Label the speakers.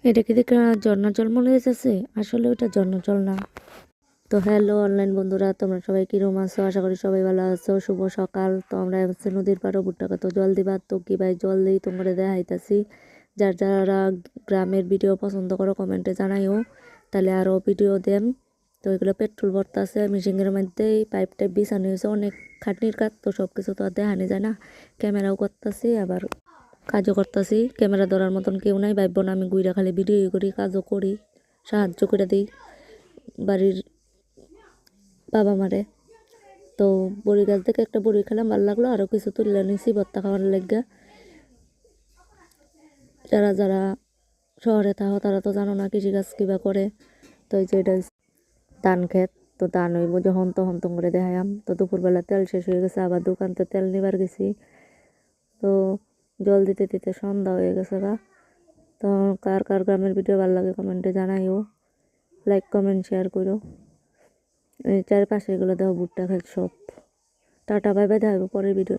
Speaker 1: এটা কি দেখে ঝর্ণার জল মনে হয়েছে? আসলে ওটা ঝর্ণার জল না। তো হ্যালো অনলাইন বন্ধুরা, তোমরা সবাই কিরম আছো? আশা করি সবাই ভালো আছো। শুভ সকাল। তো আমরা হচ্ছে নদীর পাড়ে ভুট্টাকে তো জল দিবা, তো কি ভাই জল দিই তোমরা দেখাইতাছি। যারা গ্রামের ভিডিও পছন্দ করো কমেন্টে জানাইও, তাহলে আরও ভিডিও দেন। তো এগুলো পেট্রোল ভরতাছে মিশিংয়ের মধ্যে, পাইপ টাইপ বিছানো হয়েছে, অনেক খাটনির কাজ, তো সব কিছু তো আর দেখানি যায় না। ক্যামেরাও করতেছি, আবার কাজও করতেছি। ক্যামেরা ধরার মতন কেউ নাই, ভাববো না আমি গুইরা খালি ভিডিও করি, কাজও করি, সাহায্য করে দিই বাড়ির বাবা মারে। তো বড়ি গাছ থেকে একটা বড়ি খেলাম, ভালো লাগলো, আরও কিছু তুললে নিছি ভর্তা খাওয়ার লেগে। যারা যারা শহরে থাকো তারা তো জানো না কৃষিকাজ কিবা করে। তো এই যে এটা ধান ক্ষেত, তো ধান হইব যখন তখন তো করে দেখাইম। তো দুপুরবেলা তেল শেষ হয়ে গেছে, আবার দোকানতে তেল নিবার গেছি। তো জল দিতে দিতে সন্ধ্যা হয়ে গেছে গা। তো কার কার গ্রামের ভিডিও ভালো লাগে কমেন্টে জানাইও, লাইক কমেন্ট শেয়ার করো। এই চারপাশে এগুলো দেখো ভুট্টা ক্ষেত সব। টাটা বাই বাই, দেখা হবে পরের ভিডিও।